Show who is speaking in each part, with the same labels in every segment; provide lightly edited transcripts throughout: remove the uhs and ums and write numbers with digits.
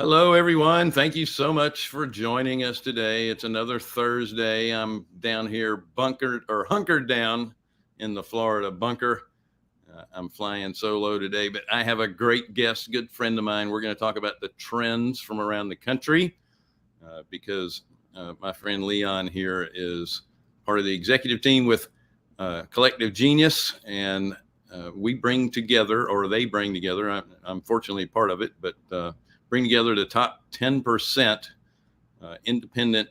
Speaker 1: Hello, everyone. Thank you so much for joining us today. It's another Thursday. I'm down here hunkered down in the Florida bunker. I'm flying solo today, but I have a great guest, good friend of mine. We're going to talk about the trends from around the country because my friend Leon here is part of the executive team with Collective Genius, and we bring together, or they bring together. I'm fortunately part of it, but bring together the top 10% independent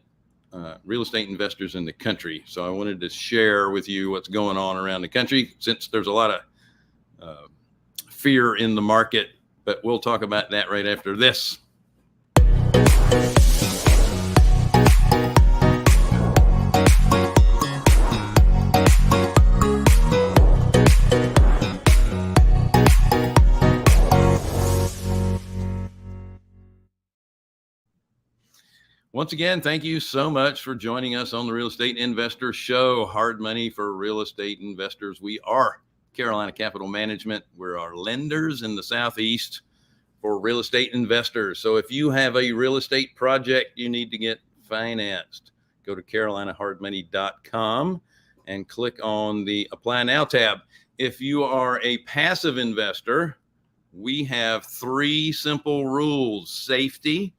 Speaker 1: real estate investors in the country. So I wanted to share with you what's going on around the country, since there's a lot of fear in the market, but we'll talk about that right after this. Once again, thank you so much for joining us on the Real Estate Investor Show, Hard Money for Real Estate Investors. We are Carolina Capital Management. We're our lenders in the Southeast for real estate investors. So if you have a real estate project you need to get financed, go to carolinahardmoney.com and click on the Apply Now tab. If you are a passive investor, we have 3 simple rules: safety,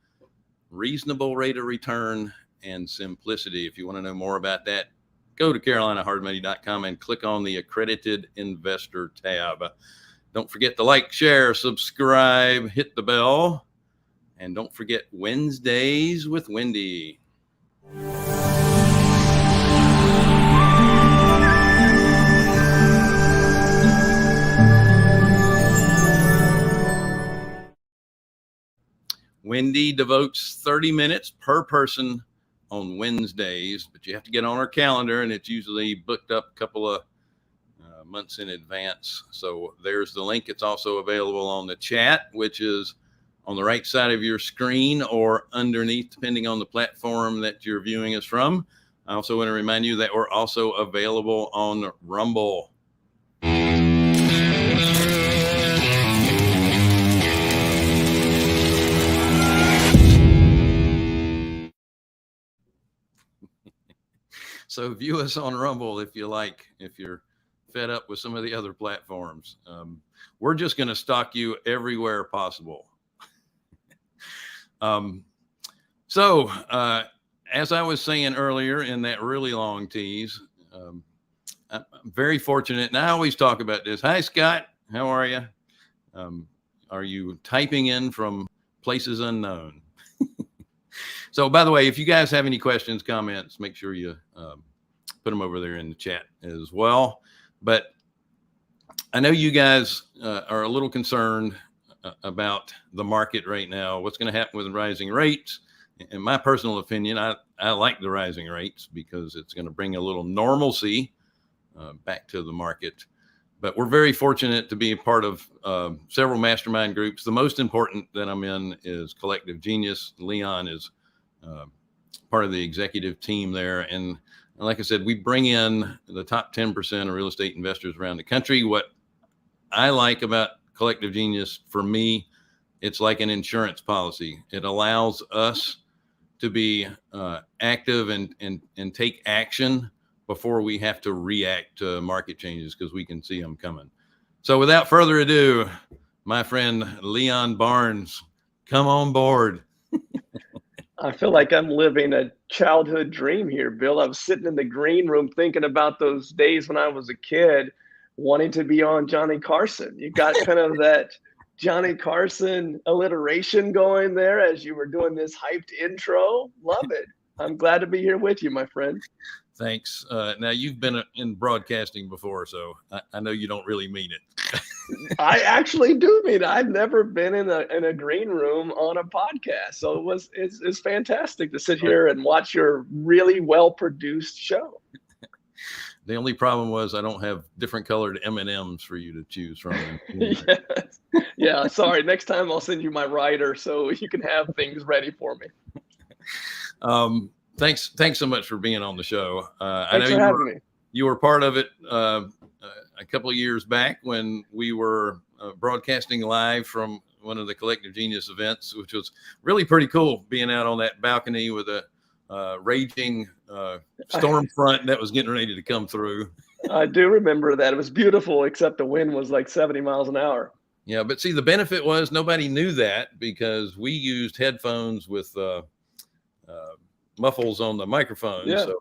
Speaker 1: reasonable rate of return, and simplicity. If you want to know more about that, go to carolinahardmoney.com and click on the Accredited Investor tab. Don't forget to like, share, subscribe, hit the bell, and don't forget Wednesdays with Wendy. Wendy devotes 30 minutes per person on Wednesdays, but you have to get on our calendar, and it's usually booked up a couple of months in advance. So there's the link. It's also available on the chat, which is on the right side of your screen or underneath, depending on the platform that you're viewing us from. I also want to remind you that we're also available on Rumble. So view us on Rumble if you like, if you're fed up with some of the other platforms. We're just going to stalk you everywhere possible. So as I was saying earlier in that really long tease, I'm very fortunate, and I always talk about this. Hi, Scott. How are you? Are you typing in from places unknown? So, by the way, if you guys have any questions, comments, make sure you put them over there in the chat as well. But I know you guys are a little concerned about the market right now, what's going to happen with rising rates. In my personal opinion, I like the rising rates because it's going to bring a little normalcy back to the market. But we're very fortunate to be a part of several mastermind groups. The most important that I'm in is Collective Genius. Leon is part of the executive team there. And like I said, we bring in the top 10% of real estate investors around the country. What I like about Collective Genius, for me, it's like an insurance policy. It allows us to be active and take action before we have to react to market changes, because we can see them coming. So without further ado, my friend Leon Barnes, come on board.
Speaker 2: I feel like I'm living a childhood dream here, Bill. I was sitting in the green room thinking about those days when I was a kid wanting to be on Johnny Carson. You got kind of that Johnny Carson alliteration going there as you were doing this hyped intro. Love it. I'm glad to be here with you, my friend.
Speaker 1: Thanks. Now, you've been in broadcasting before, so I know you don't really mean it.
Speaker 2: I actually do mean it. I've never been in a green room on a podcast, so it's fantastic to sit here and watch your really well produced show.
Speaker 1: The only problem was I don't have different colored M&Ms for you to choose from.
Speaker 2: Yes. Yeah, sorry. Next time I'll send you my writer so you can have things ready for me.
Speaker 1: Thanks so much for being on the show.
Speaker 2: I know
Speaker 1: you were part of it a couple of years back when we were broadcasting live from one of the Collective Genius events, which was really pretty cool, being out on that balcony with a raging storm front that was getting ready to come through.
Speaker 2: I do remember that. It was beautiful, except the wind was like 70 miles an hour.
Speaker 1: Yeah, but see, the benefit was nobody knew that because we used headphones with muffles on the microphone.
Speaker 2: Yeah.
Speaker 1: So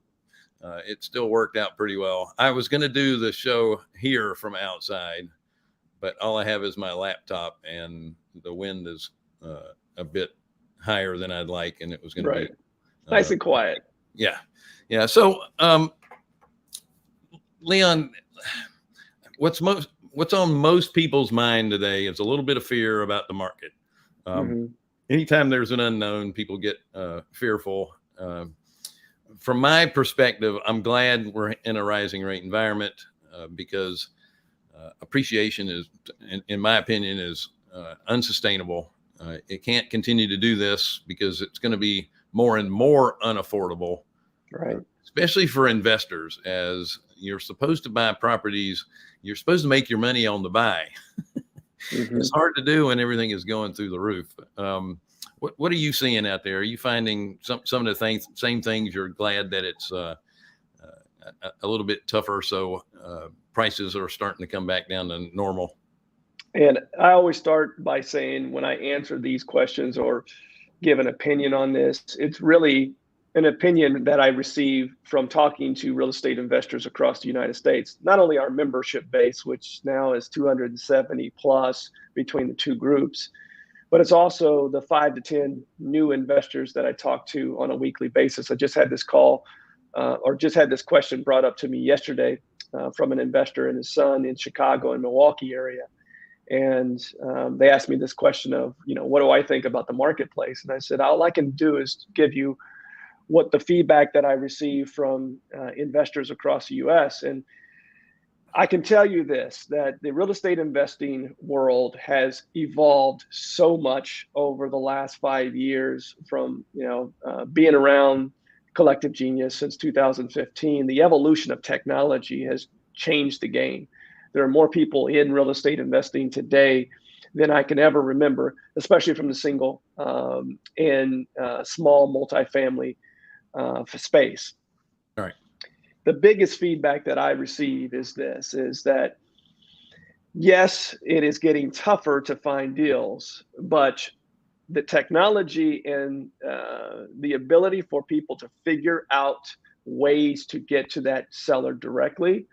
Speaker 1: it still worked out pretty well. I was going to do the show here from outside, but all I have is my laptop, and the wind is a bit higher than I'd like, and it was going to be
Speaker 2: nice and quiet.
Speaker 1: Yeah. Yeah. So, Leon, what's on most people's mind today is a little bit of fear about the market. Anytime there's an unknown, people get fearful. From my perspective, I'm glad we're in a rising rate environment because appreciation is, in my opinion, is unsustainable. It can't continue to do this because it's going to be more and more unaffordable,
Speaker 2: right?
Speaker 1: Especially for investors, as you're supposed to buy properties. You're supposed to make your money on the buy. It's hard to do when everything is going through the roof. What are you seeing out there? Are you finding some of the same things? You're glad that it's a little bit tougher, so prices are starting to come back down to normal?
Speaker 2: And I always start by saying, when I answer these questions or give an opinion on this, it's really an opinion that I receive from talking to real estate investors across the United States. Not only our membership base, which now is 270 plus between the two groups, but it's also the 5 to 10 new investors that I talk to on a weekly basis. I just had this call or just had this question brought up to me yesterday from an investor and his son in Chicago and Milwaukee area. And they asked me this question of, what do I think about the marketplace? And I said, all I can do is give you what the feedback that I receive from investors across the US. And I can tell you this, that the real estate investing world has evolved so much over the last 5 years from, being around Collective Genius since 2015. The evolution of technology has changed the game. There are more people in real estate investing today than I can ever remember, especially from the single and small multifamily space.
Speaker 1: All right.
Speaker 2: The biggest feedback that I receive is that yes, it is getting tougher to find deals, but the technology and the ability for people to figure out ways to get to that seller directly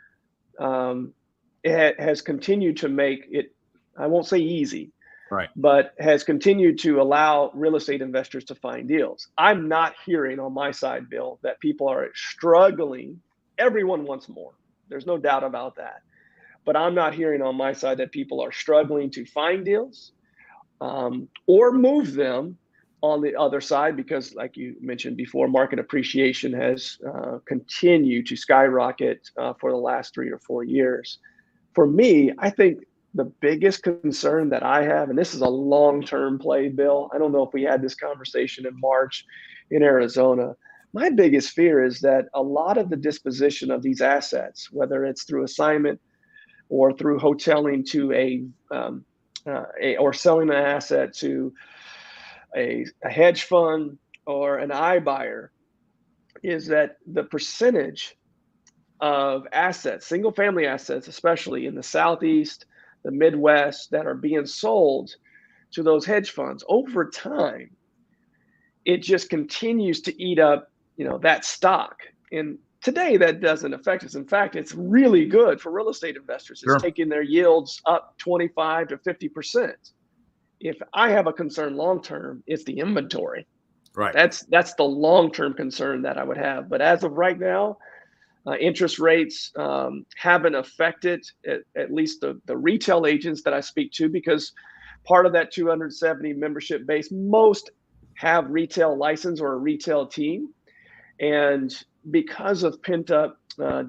Speaker 2: it has continued to make it, I won't say easy,
Speaker 1: right,
Speaker 2: but has continued to allow real estate investors to find deals. I'm not hearing on my side, Bill, that people are struggling. Everyone wants more. There's no doubt about that. But I'm not hearing on my side that people are struggling to find deals or move them on the other side, because like you mentioned before, market appreciation has continued to skyrocket for the last 3 or 4 years. For me, I think the biggest concern that I have, and this is a long-term play, Bill, I don't know if we had this conversation in March in Arizona. My biggest fear is that a lot of the disposition of these assets, whether it's through assignment or through hoteling to or selling an asset to a hedge fund or an iBuyer, is that the percentage of assets, single family assets, especially in the Southeast, the Midwest, that are being sold to those hedge funds over time, it just continues to eat up, that stock. And today that doesn't affect us. In fact, it's really good for real estate investors. It's taking their yields up 25 to 50%. If I have a concern long-term, it's the inventory.
Speaker 1: Right.
Speaker 2: That's the long-term concern that I would have. But as of right now, interest rates haven't affected at least the retail agents that I speak to, because part of that 270 membership base, most have retail license or a retail team. And because of pent up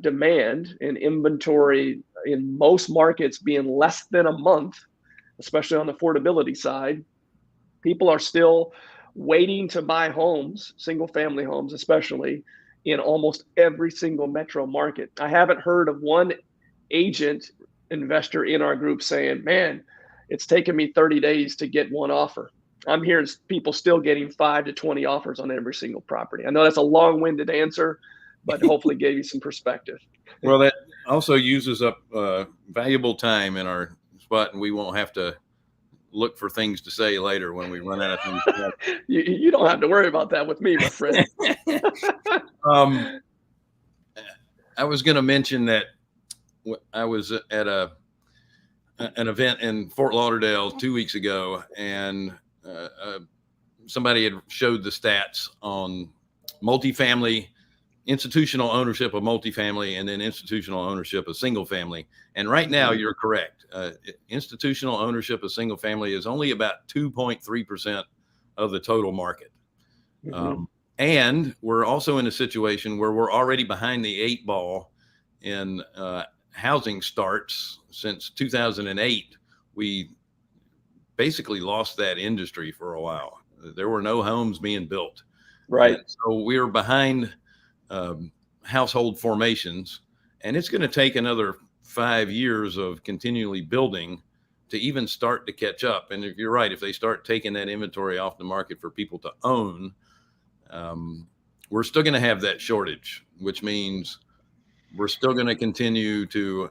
Speaker 2: demand and inventory in most markets being less than a month, especially on the affordability side, people are still waiting to buy homes, single family homes, especially in almost every single metro market. I haven't heard of one agent investor in our group saying, man, It's taken me 30 days to get one offer. I'm hearing people still getting 5 to 20 offers on every single property. I know that's a long-winded answer, but hopefully gave you some perspective.
Speaker 1: Well, that also uses up valuable time in our spot, and we won't have to look for things to say later when we run out of things to
Speaker 2: You don't have to worry about that with me, my friend.
Speaker 1: I was going to mention that I was at an event in Fort Lauderdale 2 weeks ago, and somebody had showed the stats on multifamily, institutional ownership of multifamily, and then institutional ownership of single family. And right now, you're correct. Institutional ownership of single family is only about 2.3% of the total market. And we're also in a situation where we're already behind the 8 ball in housing starts. Since 2008, we basically lost that industry for a while. There were no homes being built.
Speaker 2: Right.
Speaker 1: And so we're behind household formations, and it's going to take another 5 years of continually building to even start to catch up. And if you're right, if they start taking that inventory off the market for people to own, we're still going to have that shortage, which means we're still going to continue to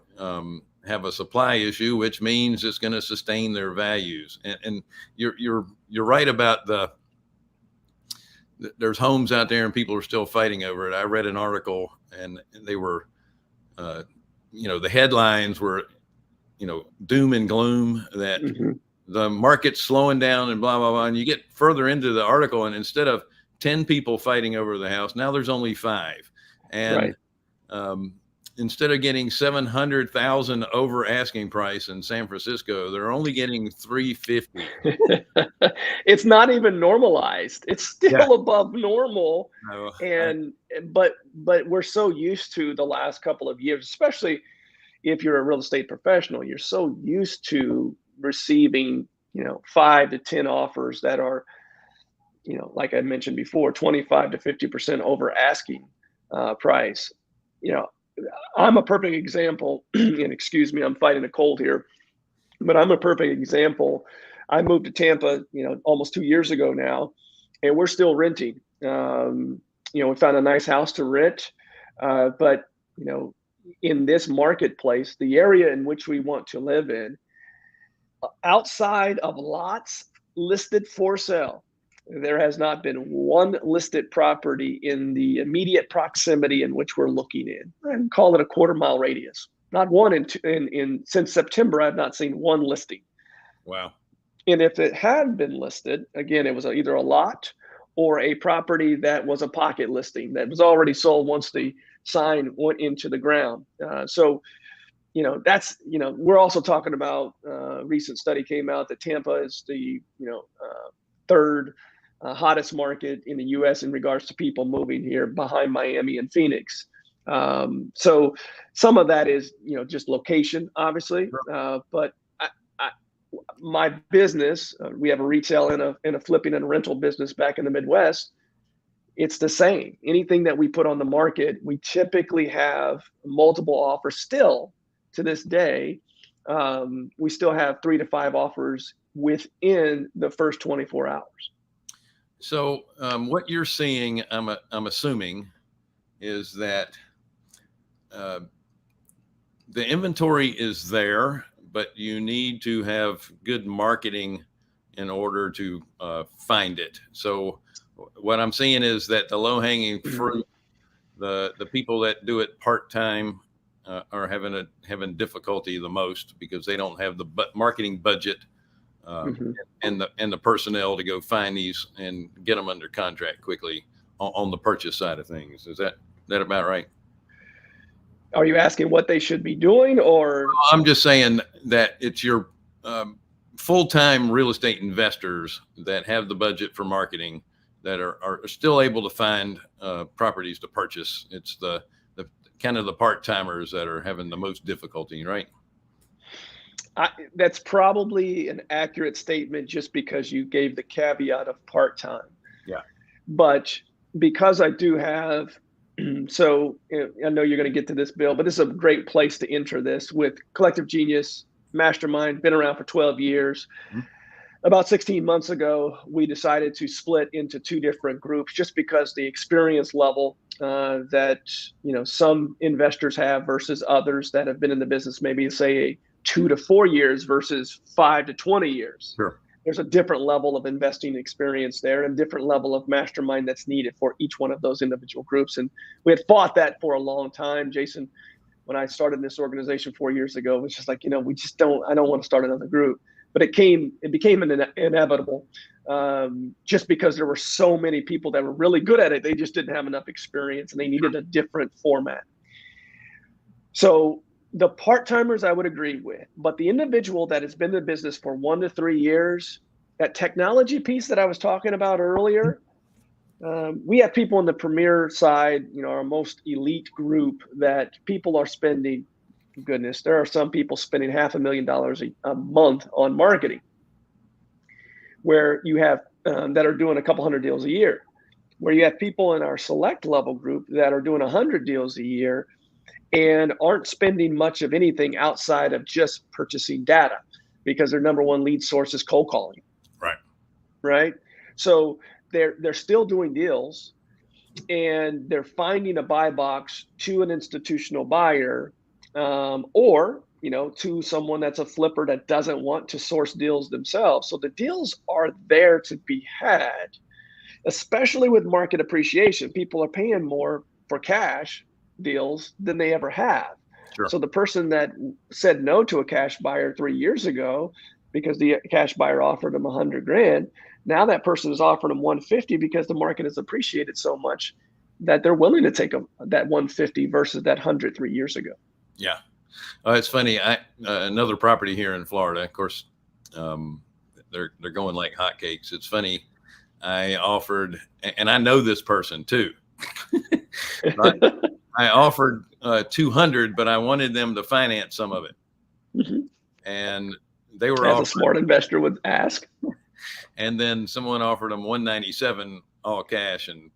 Speaker 1: have a supply issue, which means it's going to sustain their values. And you're right about there's homes out there and people are still fighting over it. I read an article, and they were, the headlines were, doom and gloom that the market's slowing down and blah, blah, blah. And you get further into the article, and instead of 10 people fighting over the house, now there's only 5. And instead of getting 700,000 over asking price in San Francisco, they're only getting 350.
Speaker 2: It's not even normalized. It's still above normal.
Speaker 1: No,
Speaker 2: But we're so used to the last couple of years, especially if you're a real estate professional, you're so used to receiving, 5 to 10 offers that are, like I mentioned before, 25 to 50% over asking price. I'm a perfect example, and excuse me, I'm fighting a cold here, but I'm a perfect example. I moved to Tampa, almost 2 years ago now, and we're still renting. We found a nice house to rent, but in this marketplace, the area in which we want to live in, outside of lots listed for sale, there has not been one listed property in the immediate proximity in which we're looking in. And call it a quarter-mile radius. Not one in since September. I've not seen one listing.
Speaker 1: Wow.
Speaker 2: And if it had been listed, again, it was either a lot or a property that was a pocket listing that was already sold once the sign went into the ground. That's, we're also talking about a recent study came out that Tampa is the, third hottest market in the U.S. in regards to people moving here, behind Miami and Phoenix. So some of that is, just location, obviously. But my business, we have a retail and a flipping and a rental business back in the Midwest. It's the same. Anything that we put on the market, we typically have multiple offers still to this day. We still have 3 to 5 offers within the first 24 hours.
Speaker 1: So what you're seeing, I'm assuming, is that the inventory is there, but you need to have good marketing in order to find it. So what I'm seeing is that the low-hanging fruit, the people that do it part-time are having difficulty the most because they don't have the marketing budget and the personnel to go find these and get them under contract quickly on the purchase side of things. Is that about right?
Speaker 2: Are you asking what they should be doing, or?
Speaker 1: I'm just saying that it's your full-time real estate investors that have the budget for marketing that are still able to find properties to purchase. It's the kind of the part-timers that are having the most difficulty, right?
Speaker 2: That's probably an accurate statement, just because you gave the caveat of part-time.
Speaker 1: Yeah.
Speaker 2: But because I do have, so I know you're going to get to this, Bill, but this is a great place to enter this with Collective Genius. mastermind, been around for 12 years.
Speaker 1: Mhm.
Speaker 2: About 16 months ago, we decided to split into two different groups just because the experience level that some investors have versus others that have been in the business maybe say 2 to 4 years versus 5 to 20 years.
Speaker 1: Sure.
Speaker 2: There's a different level of investing experience there and different level of mastermind that's needed for each one of those individual groups. And we had fought that for a long time. Jason, when I started this organization 4 years ago, it was just like, I don't want to start another group. But it became inevitable just because there were so many people that were really good at it. They just didn't have enough experience and they needed a different format. So the part-timers I would agree with, but the individual that has been in the business for 1 to 3 years, that technology piece that I was talking about earlier, we have people on the premier side, our most elite group that people are spending, goodness, there are some people spending $500,000 a month on marketing, where you have that are doing a couple hundred deals a year, where you have people in our select level group that are doing 100 deals a year and aren't spending much of anything outside of just purchasing data because their number one lead source is cold calling. Right. So they're still doing deals and they're finding a buy box to an institutional buyer or to someone that's a flipper that doesn't want to source deals themselves. So the deals are there to be had, especially with market appreciation. People are paying more for cash deals than they ever have.
Speaker 1: Sure.
Speaker 2: So the person that said no to a cash buyer 3 years ago because the cash buyer offered them $100,000, now that person is offering them 150 because the market has appreciated so much that they're willing to take that 150 versus that 100 3 years ago.
Speaker 1: Yeah. It's funny. Another property here in Florida, of course, they're going like hotcakes. It's funny. I offered, and I know this person too. I offered 200, but I wanted them to finance some of it.
Speaker 2: Mm-hmm.
Speaker 1: And they were
Speaker 2: as a smart investor would ask.
Speaker 1: And then someone offered them 197 all cash and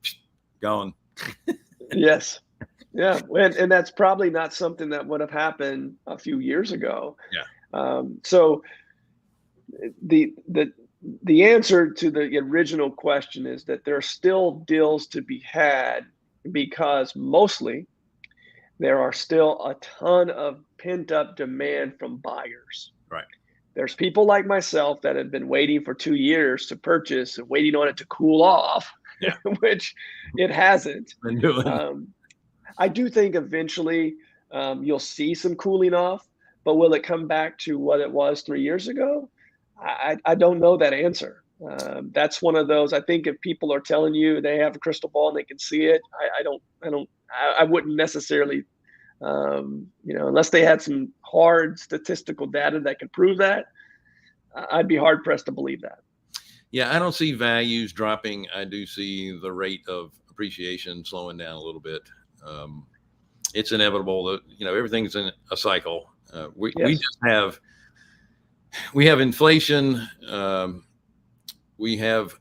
Speaker 1: gone.
Speaker 2: Yes. Yeah. And that's probably not something that would have happened a few years ago.
Speaker 1: Yeah.
Speaker 2: So the answer to the original question is that there are still deals to be had because mostly there are still a ton of pent up demand from buyers.
Speaker 1: Right.
Speaker 2: There's people like myself that have been waiting for 2 years to purchase and waiting on it to cool off,
Speaker 1: yeah.
Speaker 2: which it hasn't.
Speaker 1: Been doing.
Speaker 2: I do think eventually you'll see some cooling off, but will it come back to what it was 3 years ago? I don't know that answer. That's one of those. I think if people are telling you they have a crystal ball and they can see it, I wouldn't necessarily, unless they had some hard statistical data that could prove that, I'd be hard pressed to believe that.
Speaker 1: Yeah, I don't see values dropping. I do see the rate of appreciation slowing down a little bit. It's inevitable that everything's in a cycle. We just have inflation. We have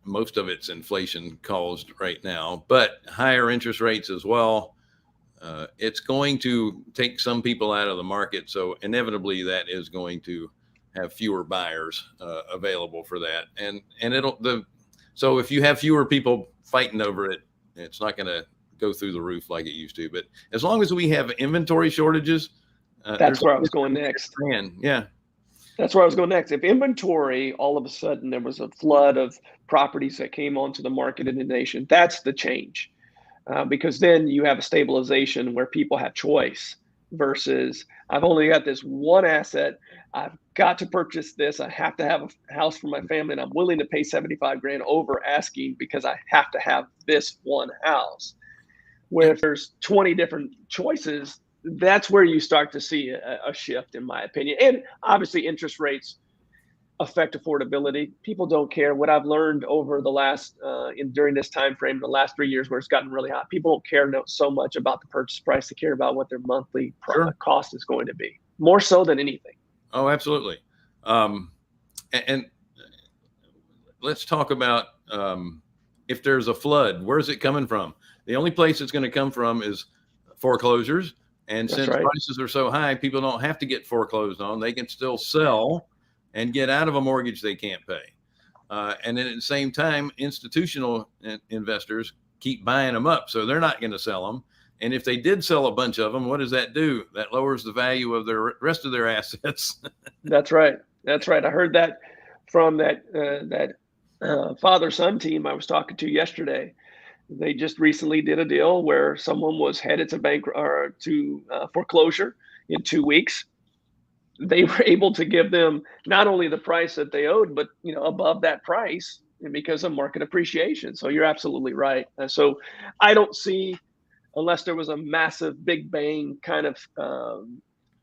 Speaker 1: most of it's inflation caused right now, but higher interest rates as well. It's going to take some people out of the market, so inevitably that is going to have fewer buyers available for that, and so if you have fewer people fighting over it, it's not going to go through the roof like it used to. But as long as we have inventory shortages,
Speaker 2: that's where I was going next.
Speaker 1: Yeah.
Speaker 2: That's where I was going next. If inventory, all of a sudden there was a flood of properties that came onto the market in the nation, that's the change. Because then you have a stabilization where people have choice versus I've only got this one asset. I've got to purchase this. I have to have a house for my family and I'm willing to pay $75,000 over asking because I have to have this one house. Where if there's 20 different choices, that's where you start to see a shift, in my opinion. And obviously interest rates affect affordability. People don't care. What I've learned over the last, during this time frame, the last 3 years where it's gotten really hot, people don't care so much about the purchase price. They care about what their monthly cost is going to be, more so than anything.
Speaker 1: Oh, absolutely. And let's talk about if there's a flood, where's it coming from? The only place it's going to come from is foreclosures And
Speaker 2: That's
Speaker 1: since
Speaker 2: right.
Speaker 1: prices are so high, people don't have to get foreclosed on. They can still sell and get out of a mortgage they can't pay. And then at the same time, institutional investors keep buying them up. So they're not going to sell them. And if they did sell a bunch of them, what does that do? That lowers the value of the rest of their assets.
Speaker 2: That's right. That's right. I heard that from that father-son team I was talking to yesterday. They just recently did a deal where someone was headed to foreclosure in 2 weeks. They were able to give them not only the price that they owed, but above that price, and because of market appreciation. So you're absolutely right. So I don't see, unless there was a massive Big Bang kind of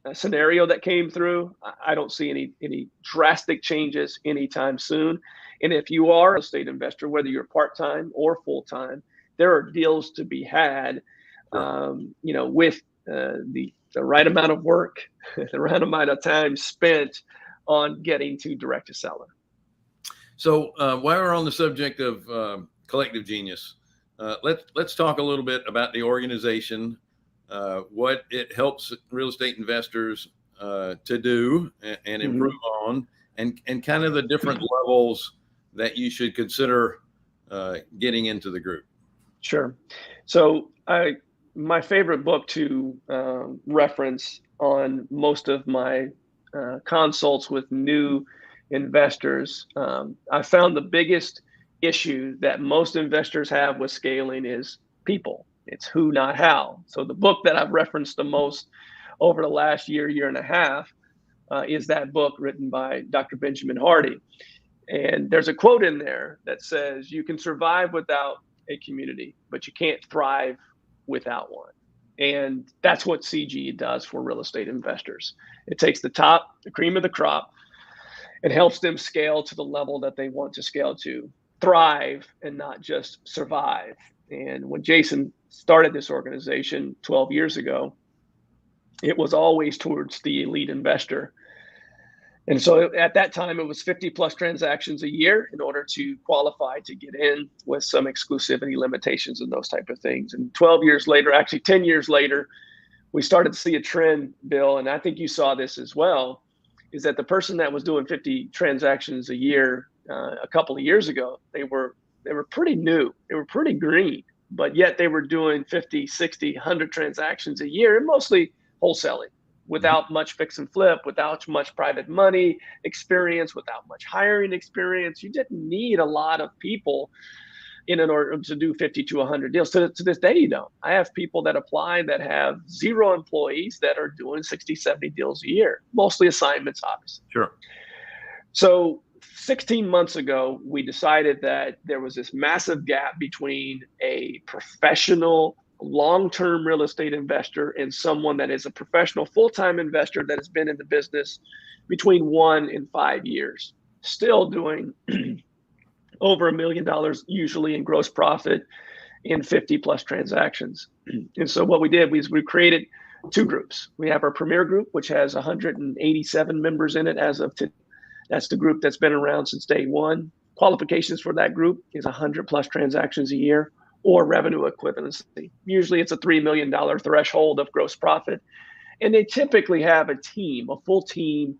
Speaker 2: a scenario that came through, I don't see any drastic changes anytime soon. And if you are a real estate investor, whether you're part-time or full-time, there are deals to be had,
Speaker 1: Sure.
Speaker 2: with the right amount of work, the right amount of time spent on getting to direct to seller.
Speaker 1: So while we're on the subject of Collective Genius, let's talk a little bit about the organization, what it helps real estate investors to do and improve on, and kind of the different levels that you should consider getting into the group.
Speaker 2: Sure. So my favorite book to reference on most of my consults with new investors, I found the biggest issue that most investors have with scaling is people. It's who, not how. So the book that I've referenced the most over the last year and a half is that book written by Dr. Benjamin Hardy. And there's a quote in there that says, "You can survive without a community, but you can't thrive without one." And that's what CG does for real estate investors. It takes the cream of the crop, and helps them scale to the level that they want to scale to, thrive and not just survive. And when Jason started this organization 12 years ago, it was always towards the elite investor. And so at that time, it was 50 plus transactions a year in order to qualify to get in, with some exclusivity limitations and those type of things. And 12 years later, actually 10 years later, we started to see a trend, Bill, and I think you saw this as well, is that the person that was doing 50 transactions a year a couple of years ago, they were pretty new, they were pretty green, but yet they were doing 50, 60, 100 transactions a year, and mostly wholesaling, without much fix and flip, without much private money experience, without much hiring experience. You didn't need a lot of people in order to do 50 to 100 deals. To this day, you don't. I have people that apply that have 0 employees that are doing 60, 70 deals a year, mostly assignments, obviously.
Speaker 1: Sure.
Speaker 2: So 16 months ago, we decided that there was this massive gap between a professional long-term real estate investor and someone that is a professional full-time investor that has been in the business between 1 and 5 years, still doing over $1 million usually in gross profit in 50 plus transactions. And so what we did was we created 2 groups. We have our premier group, which has 187 members in it as of today. That's the group that's been around since day one. Qualifications for that group is 100 plus transactions a year or revenue equivalency. Usually it's a $3 million threshold of gross profit. And they typically have a team, a full team,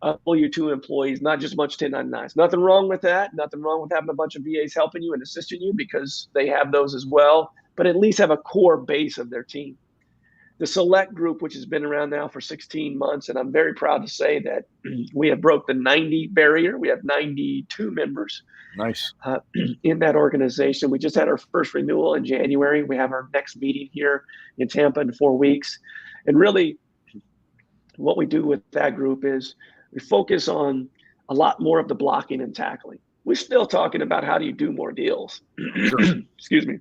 Speaker 2: W-2 employees, not just a bunch of 1099s. Nothing wrong with that. Nothing wrong with having a bunch of VAs helping you and assisting you, because they have those as well, but at least have a core base of their team. The select group, which has been around now for 16 months, and I'm very proud to say that we have broke the 90 barrier. We have 92 members.
Speaker 1: Nice.
Speaker 2: In that organization. We just had our first renewal in January. We have our next meeting here in Tampa in 4 weeks. And really, what we do with that group is we focus on a lot more of the blocking and tackling. We're still talking about how do you do more deals.
Speaker 1: Sure.
Speaker 2: Excuse me.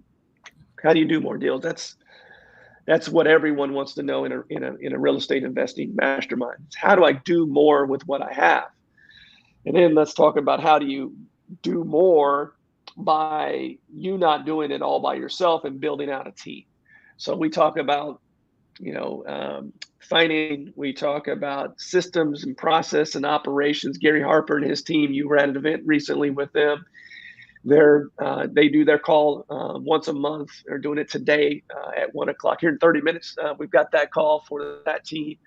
Speaker 2: How do you do more deals? That's what everyone wants to know in a real estate investing mastermind. It's how do I do more with what I have? And then let's talk about how do you do more by you not doing it all by yourself and building out a team. So we talk about, finance. We talk about systems and process and operations. Gary Harper and his team, you were at an event recently with them. They do their call once a month. They're doing it today at 1 o'clock here in 30 minutes. We've got that call for that team.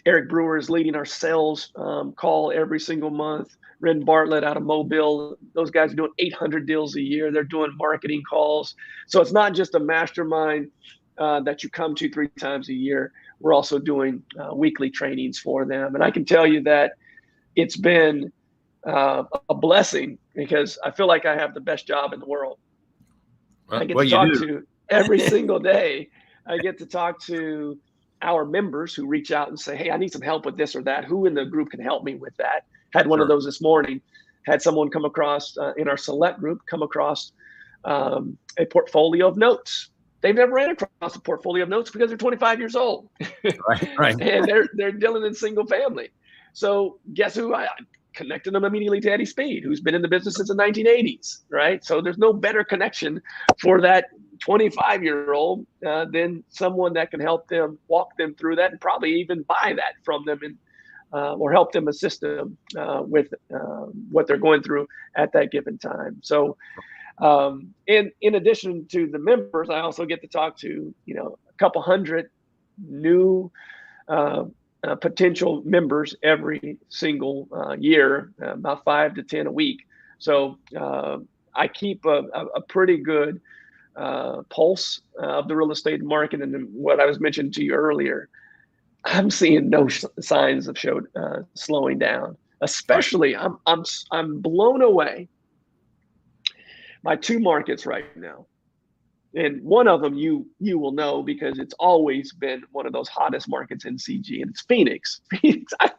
Speaker 2: Eric Brewer is leading our sales call every single month. Ren Bartlett out of Mobile. Those guys are doing 800 deals a year. They're doing marketing calls. So it's not just a mastermind that you come to 3 times a year. We're also doing weekly trainings for them. And I can tell you that it's been a blessing because I feel like I have the best job in the world.
Speaker 1: Well,
Speaker 2: I get to talk to every single day. I get to talk to our members who reach out and say, hey, I need some help with this or that. Who in the group can help me with that? Had one of those this morning. Had someone come across in our select group, come across a portfolio of notes. They've never ran across a portfolio of notes because they're 25 years old.
Speaker 1: Right.
Speaker 2: And they're dealing in single family. So guess who? I connected them immediately to Eddie Speed, who's been in the business since the 1980s, right? So there's no better connection for that 25-year-old than someone that can help them, walk them through that, and probably even buy that from them and or help them, assist them with what they're going through at that given time. So in addition to the members, I also get to talk to, a couple hundred new potential members every single year, about 5 to 10 a week. So I keep a pretty good pulse of the real estate market. And what I was mentioning to you earlier, I'm seeing no signs of slowing down. Especially, I'm blown away by 2 markets right now. And one of them you will know because it's always been one of those hottest markets in CG, and it's Phoenix. Phoenix. I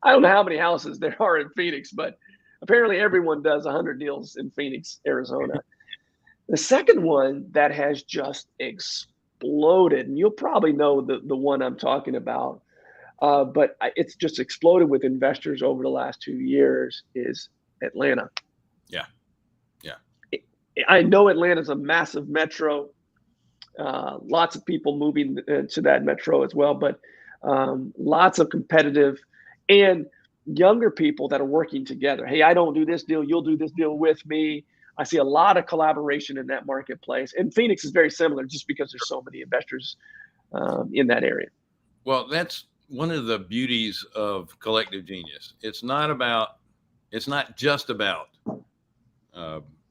Speaker 2: don't know how many houses there are in Phoenix, but apparently everyone does 100 deals in Phoenix, Arizona. The second one that has just exploded, and you'll probably know the one I'm talking about, but it's just exploded with investors over the last 2 years, is Atlanta.
Speaker 1: Yeah.
Speaker 2: I know Atlanta's a massive metro, lots of people moving to that metro as well, but lots of competitive and younger people that are working together. Hey, I don't do this deal, you'll do this deal with me. I see a lot of collaboration in that marketplace. And Phoenix is very similar just because there's so many investors in that area.
Speaker 1: Well, that's one of the beauties of Collective Genius. It's not just about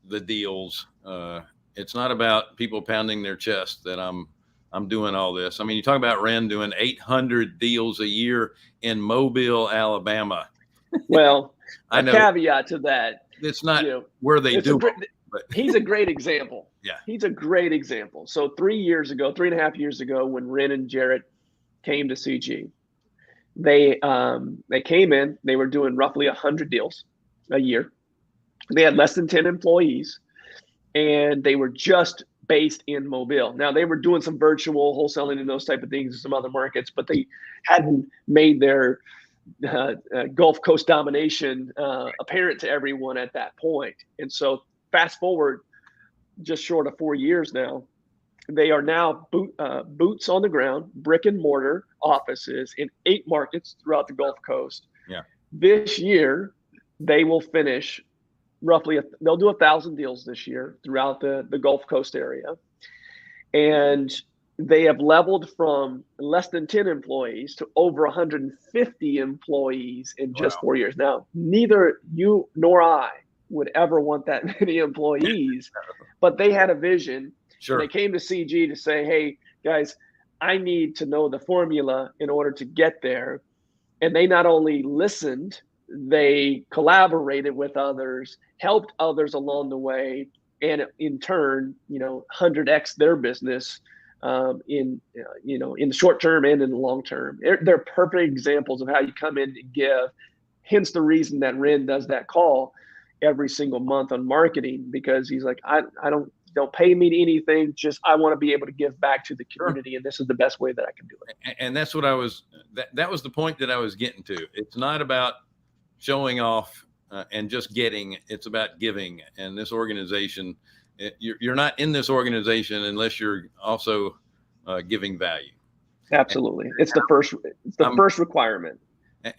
Speaker 1: the deals. It's not about people pounding their chest that I'm doing all this. I mean, you talk about Ren doing 800 deals a year in Mobile, Alabama.
Speaker 2: Well,
Speaker 1: I know,
Speaker 2: caveat to that.
Speaker 1: It's not where they do it, but
Speaker 2: he's a great example.
Speaker 1: Yeah.
Speaker 2: He's a great example. So 3.5 years ago, when Ren and Jarrett came to CG, they came in, they were doing roughly 100 deals a year. They had less than 10 employees, and they were just based in Mobile. Now, they were doing some virtual wholesaling and those type of things in some other markets, but they hadn't made their Gulf Coast domination apparent to everyone at that point. And so fast forward just short of 4 years now, they are now boots on the ground, brick and mortar offices in 8 markets throughout the Gulf Coast.
Speaker 1: Yeah.
Speaker 2: This year, they will finish roughly, they'll do 1,000 deals this year throughout the Gulf Coast area. And they have leveled from less than 10 employees to over 150 employees in just 4 years. Now, neither you nor I would ever want that many employees, but they had a vision.
Speaker 1: Sure.
Speaker 2: They came to CG to say, hey, guys, I need to know the formula in order to get there. And they not only listened, they collaborated with others, helped others along the way, and in turn, 100x their business in the short term and in the long term. They're perfect examples of how you come in and give. Hence the reason that Ren does that call every single month on marketing, because he's like, I don't pay me anything. Just I want to be able to give back to the community, and this is the best way that I can do it.
Speaker 1: And that's what that was the point that I was getting to. It's not about showing off and just getting. It's about giving. And this organization, you're not in this organization unless you're also giving value.
Speaker 2: Absolutely, it's the first requirement.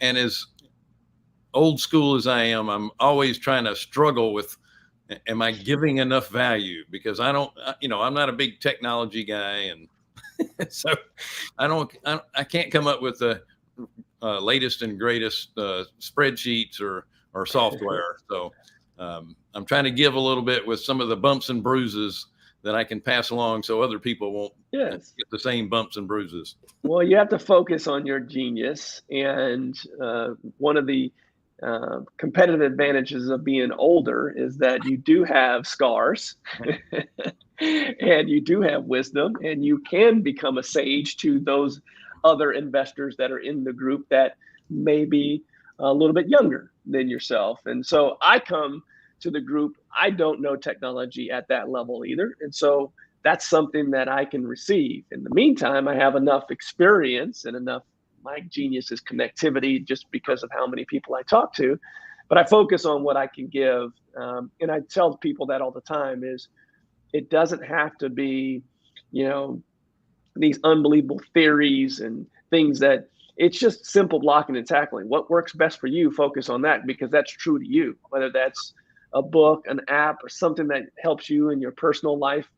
Speaker 1: And as old school as I am, I'm always trying to struggle with am I giving enough value? Because I don't, I'm not a big technology guy, and so I can't come up with the latest and greatest spreadsheets or software. So I'm trying to give a little bit with some of the bumps and bruises that I can pass along, so other people won't
Speaker 2: Yes.
Speaker 1: get the same bumps and bruises.
Speaker 2: Well, you have to focus on your genius, and one of the competitive advantages of being older is that you do have scars, and you do have wisdom, and you can become a sage to those other investors that are in the group that may be a little bit younger than yourself. And so I come to the group, I don't know technology at that level either. And so that's something that I can receive. In the meantime, I have enough experience and enough, my genius is connectivity just because of how many people I talk to, but I focus on what I can give. And I tell people that all the time is it doesn't have to be, these unbelievable theories and things that it's just simple blocking and tackling. What works best for you, focus on that because that's true to you, whether that's a book, an app, or something that helps you in your personal life.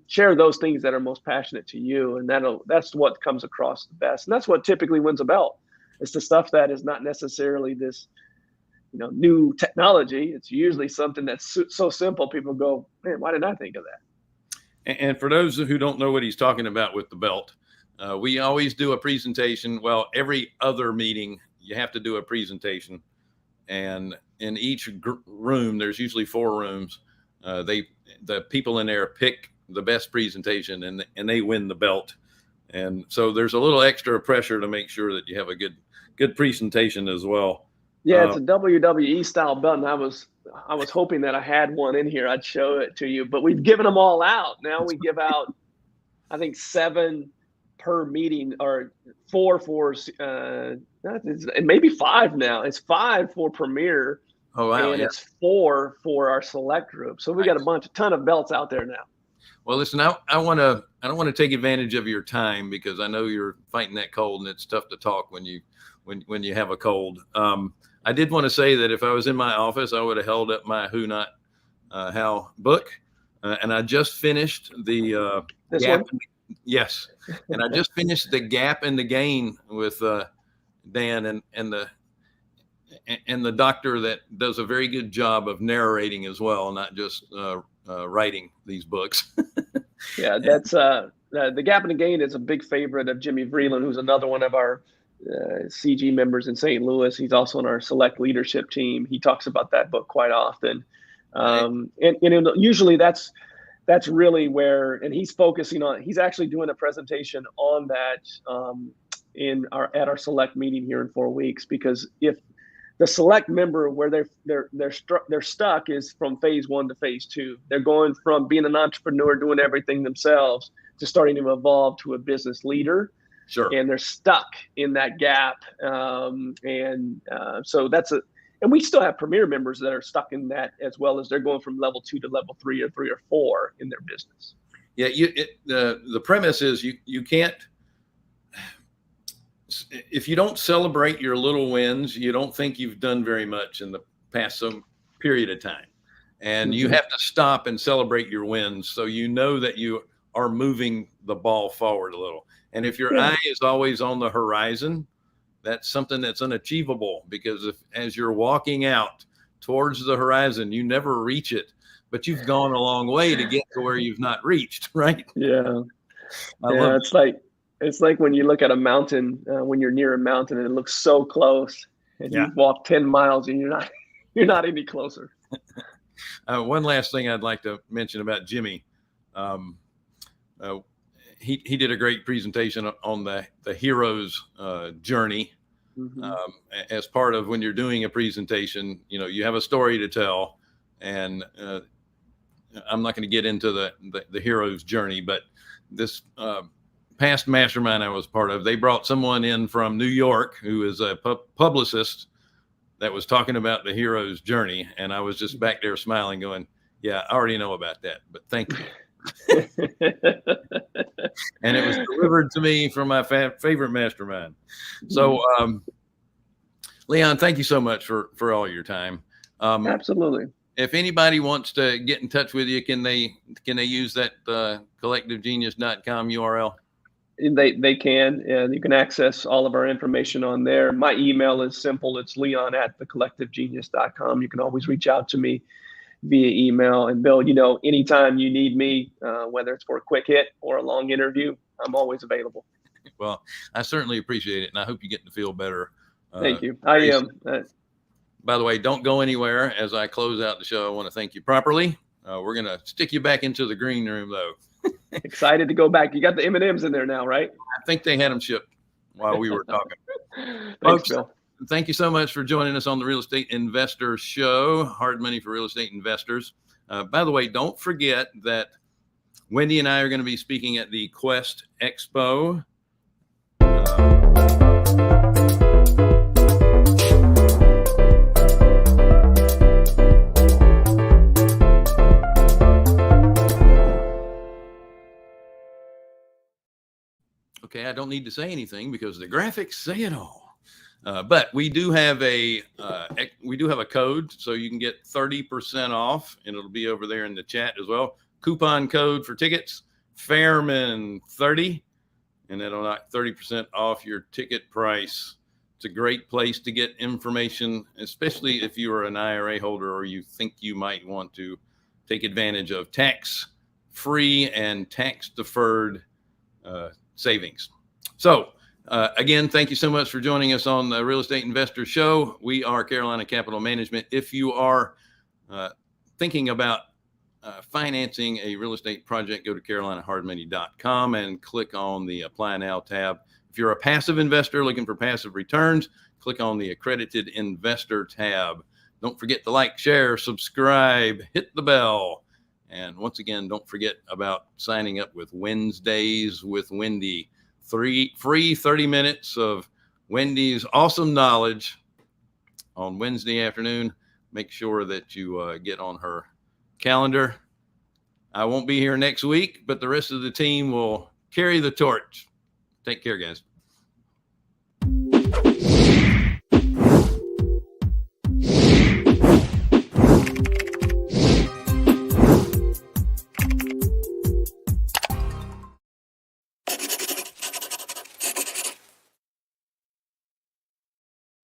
Speaker 2: Share those things that are most passionate to you, and that's what comes across the best, and that's what typically wins a belt. It's the stuff that is not necessarily this new technology. It's usually something that's so simple people go, man, why didn't I think of that?
Speaker 1: And for those who don't know what he's talking about with the belt, we always do a presentation. Well, every other meeting you have to do a presentation, and in each room there's usually 4 rooms. The people in there pick the best presentation, and they win the belt. And so there's a little extra pressure to make sure that you have a good presentation as well.
Speaker 2: Yeah, it's a WWE style belt, and I was hoping that I had one in here. I'd show it to you, but we've given them all out. Now we give out, I think 7 per meeting, or 4 for maybe 5 now. It's 5 for Premier.
Speaker 1: Oh wow!
Speaker 2: And
Speaker 1: Yeah.
Speaker 2: it's 4 for our select group. So we got a ton of belts out there now.
Speaker 1: Well, listen, I don't want to take advantage of your time because I know you're fighting that cold, and it's tough to talk when you have a cold. I did want to say that if I was in my office, I would have held up my Who Not How book, and I just finished the
Speaker 2: This
Speaker 1: Gap.
Speaker 2: one?
Speaker 1: Yes, and I just finished the Gap and the Gain with Dan and the doctor that does a very good job of narrating as well, not just writing these books.
Speaker 2: Yeah, that's the Gap and the Gain is a big favorite of Jimmy Vreeland, who's another one of our CG members in St. Louis. He's also on our select leadership team. He talks about that book quite often. And usually that's really where, and he's actually doing a presentation on that at our select meeting here in 4 weeks, because if the select member where they're stuck is from phase 1 to phase 2. They're going from being an entrepreneur, doing everything themselves, to starting to evolve to a business leader.
Speaker 1: Sure.
Speaker 2: And they're stuck in that gap. So and we still have Premier members that are stuck in that, as well as they're going from level 2 to level 3 or 3 or 4 in their business.
Speaker 1: Yeah. The premise is you can't, if you don't celebrate your little wins, you don't think you've done very much in the past some period of time. And you have to stop and celebrate your wins, so you know that you are moving the ball forward a little. And if your eye is always on the horizon, that's something that's unachievable, because as you're walking out towards the horizon, you never reach it, but you've gone a long way to get to where you've not reached, right?
Speaker 2: Yeah. It's like when you look at a mountain, when you're near a mountain and it looks so close, and you walk 10 miles and you're not any closer.
Speaker 1: One last thing I'd like to mention about Jimmy. He did a great presentation on the hero's journey. As part of when you're doing a presentation, you have a story to tell, and I'm not going to get into the hero's journey, but this past mastermind I was part of, they brought someone in from New York who is a publicist that was talking about the hero's journey, and I was just back there smiling, going, "Yeah, I already know about that, but thank you." And it was delivered to me from my favorite mastermind. So, Leon, thank you so much for all your time.
Speaker 2: Absolutely.
Speaker 1: if anybody wants to get in touch with you, can they use that collectivegenius.com URL?
Speaker 2: They can, and you can access all of our information on there. My email is simple. It's leon@thecollectivegenius.com. You can always reach out to me via email. And Bill, anytime you need me, whether it's for a quick hit or a long interview, I'm always available.
Speaker 1: Well, I certainly appreciate it, and I hope you get to feel better.
Speaker 2: Thank you. I am.
Speaker 1: By the way, don't go anywhere. As I close out the show, I want to thank you properly. We're going to stick you back into the green room, though.
Speaker 2: Excited to go back. You got the M&Ms in there now, right?
Speaker 1: I think they had them shipped while we were talking.
Speaker 2: Thanks,
Speaker 1: Folks,
Speaker 2: Bill.
Speaker 1: Thank you so much for joining us on the Real Estate Investor Show, Hard Money for Real Estate Investors. By the way, don't forget that Wendy and I are going to be speaking at the Quest Expo. Okay, I don't need to say anything because the graphics say it all. But we do have a code, so you can get 30% off, and it'll be over there in the chat as well. Coupon code for tickets, Fairman30, and that'll knock 30% off your ticket price. It's a great place to get information, especially if you are an IRA holder or you think you might want to take advantage of tax-free and tax-deferred savings. So again, thank you so much for joining us on the Real Estate Investor Show. We are Carolina Capital Management. If you are thinking about financing a real estate project, go to carolinahardmoney.com and click on the Apply Now tab. If you're a passive investor looking for passive returns, click on the Accredited Investor tab. Don't forget to like, share, subscribe, hit the bell. And once again, don't forget about signing up with Wednesdays with Wendy. Free 30 minutes of Wendy's awesome knowledge on Wednesday afternoon. Make sure that you get on her calendar. I won't be here next week, but the rest of the team will carry the torch. Take care, guys.